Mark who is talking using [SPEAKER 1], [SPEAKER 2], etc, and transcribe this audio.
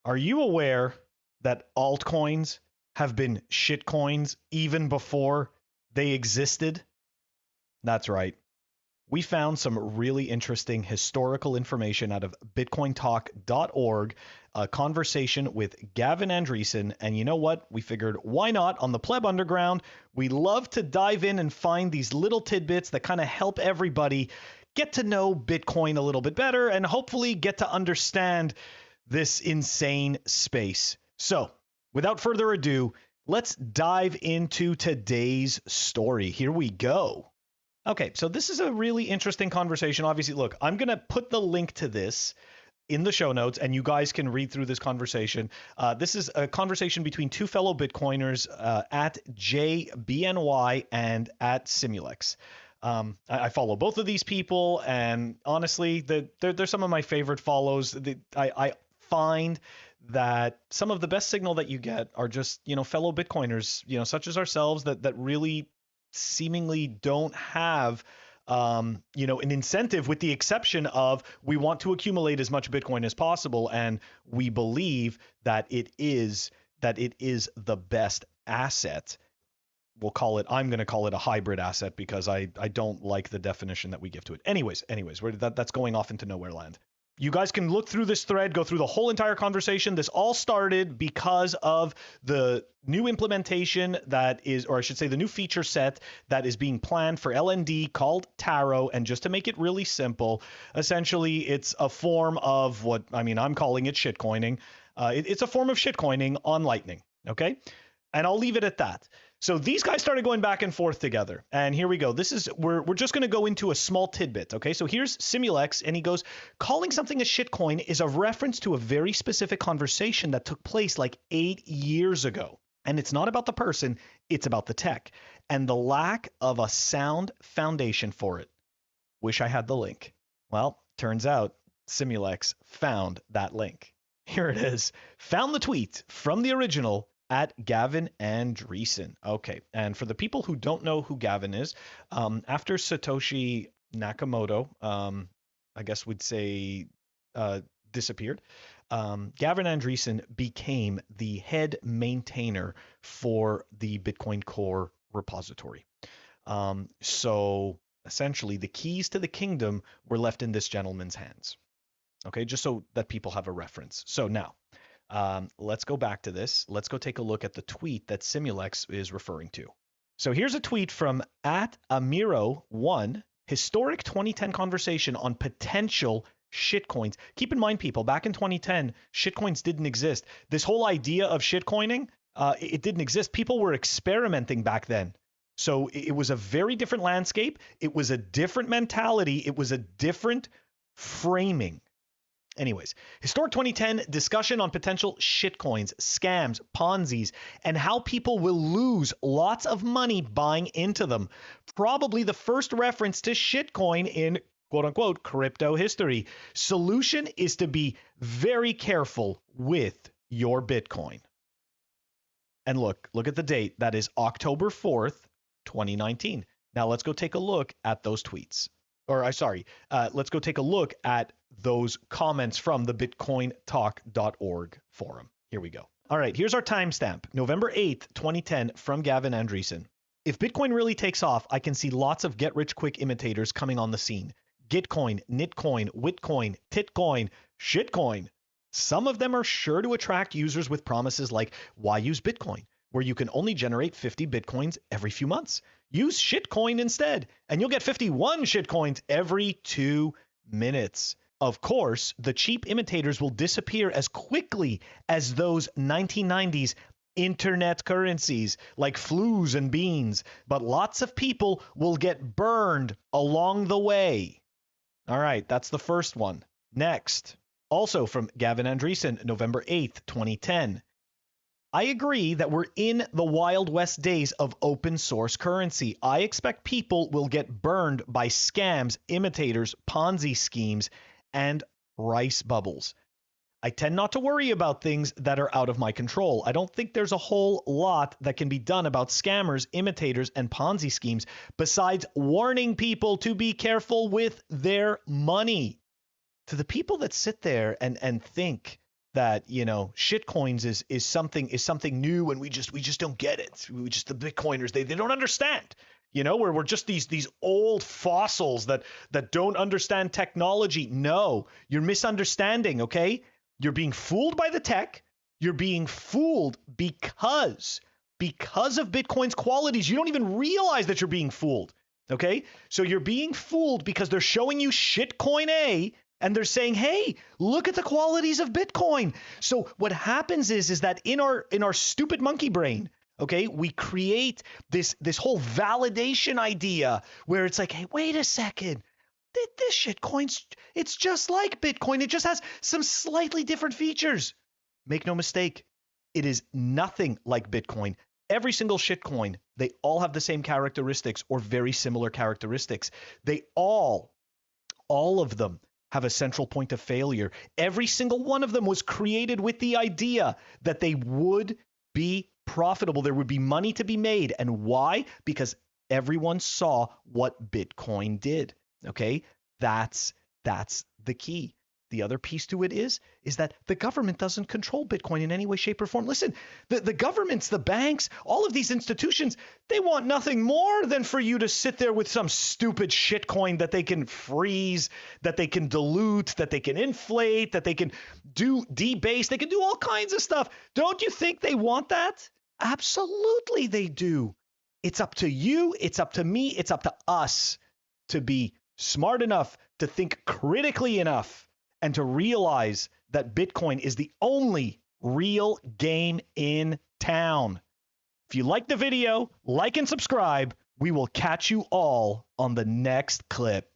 [SPEAKER 1] Are you aware that altcoins have been shitcoins even before they existed? That's right. We found some really interesting historical information out of bitcointalk.org, a conversation with Gavin Andreessen. And you know what? We figured, why not? On the Pleb Underground, we love to dive in and find these little tidbits that kind of help everybody get to know Bitcoin a little bit better and hopefully get to understand this insane space. So, without further ado, let's dive into today's story. Here we go. Okay, so this is a really interesting conversation. Obviously, look, I'm going to put the link to this in the show notes, and you guys can read through this conversation. This is a conversation between two fellow Bitcoiners at JBNY and at Simulex. I follow both of these people, and honestly, they're some of my favorite follows. I find that some of the best signal that you get are just, fellow Bitcoiners, such as ourselves that really seemingly don't have an incentive, with the exception of we want to accumulate as much Bitcoin as possible, and we believe that it is the best asset. I'm going to call it a hybrid asset because I don't like the definition that we give to it. Anyways, that's going off into nowhere land. You guys can look through this thread, go through the whole entire conversation. This all started because of the new implementation that is, or I should say the new feature set that is being planned for LND called Taro. And just to make it really simple, essentially it's a form of I'm calling it shitcoining. It's a form of shitcoining on Lightning, okay? And I'll leave it at that. So these guys started going back and forth together. And here we go. We're just going to go into a small tidbit. Okay, so here's Simulex, and he goes, calling something a shitcoin is a reference to a very specific conversation that took place like 8 years ago. And it's not about the person, it's about the tech and the lack of a sound foundation for it. Wish I had the link. Well, turns out Simulex found that link. Here it is. Found the tweet from the original at Gavin Andreessen. Okay, and for the people who don't know who Gavin is, after Satoshi Nakamoto, I guess we'd say disappeared, Gavin Andreessen became the head maintainer for the Bitcoin Core repository. So essentially, the keys to the kingdom were left in this gentleman's hands. Okay, just so that people have a reference. So now, let's go back to this. Let's go take a look at the tweet that Simulex is referring to. So here's a tweet from at Amiro1, historic 2010 conversation on potential shitcoins. Keep in mind, people, back in 2010, shitcoins didn't exist. This whole idea of shitcoining, it didn't exist. People were experimenting back then. So it was a very different landscape. It was a different mentality. It was a different framing. Anyways, historic 2010 discussion on potential shitcoins, scams, Ponzi's, and how people will lose lots of money buying into them. Probably the first reference to shitcoin in quote unquote crypto history. Solution is to be very careful with your Bitcoin. And look at the date. That is October 4th, 2019. Now let's go take a look at those tweets. Let's go take a look at those comments from the bitcointalk.org forum. Here we go. All right, here's our timestamp, November 8th, 2010, from Gavin Andreessen. If Bitcoin really takes off, I can see lots of get-rich-quick imitators coming on the scene. Gitcoin, Nitcoin, Witcoin, Titcoin, Shitcoin. Some of them are sure to attract users with promises like, why use Bitcoin, where you can only generate 50 Bitcoins every few months. Use shitcoin instead, and you'll get 51 shitcoins every 2 minutes. Of course, the cheap imitators will disappear as quickly as those 1990s internet currencies like flues and beans, but lots of people will get burned along the way. All right, that's the first one. Next, also from Gavin Andreessen, November 8th, 2010. I agree that we're in the Wild West days of open source currency. I expect people will get burned by scams, imitators, Ponzi schemes, and rice bubbles. I tend not to worry about things that are out of my control. I don't think there's a whole lot that can be done about scammers, imitators, and Ponzi schemes besides warning people to be careful with their money. To the people that sit there and think that, you know, shitcoins is something new, and we just don't get it. We just, the Bitcoiners, they don't understand. You know, we're just these old fossils that don't understand technology. No, you're misunderstanding, okay? You're being fooled by the tech. You're being fooled because of Bitcoin's qualities. You don't even realize that you're being fooled. Okay? So you're being fooled because they're showing you shitcoin A, and they're saying, "Hey, look at the qualities of Bitcoin." So what happens is that in our stupid monkey brain, okay, we create this whole validation idea where it's like, "Hey, wait a second. This shitcoin's, it's just like Bitcoin. It just has some slightly different features." Make no mistake, it is nothing like Bitcoin. Every single shitcoin, they all have the same characteristics or very similar characteristics. They all of them have a central point of failure. Every single one of them was created with the idea that they would be profitable. There would be money to be made. And why? Because everyone saw what Bitcoin did. Okay? That's the key. The other piece to it is that the government doesn't control Bitcoin in any way, shape, or form. Listen, the governments, the banks, all of these institutions, they want nothing more than for you to sit there with some stupid shitcoin that they can freeze, that they can dilute, that they can inflate, that they can do debase, they can do all kinds of stuff. Don't you think they want that? Absolutely they do. It's up to you, it's up to me, it's up to us to be smart enough, to think critically enough, and to realize that Bitcoin is the only real game in town. If you like the video, like and subscribe. We will catch you all on the next clip.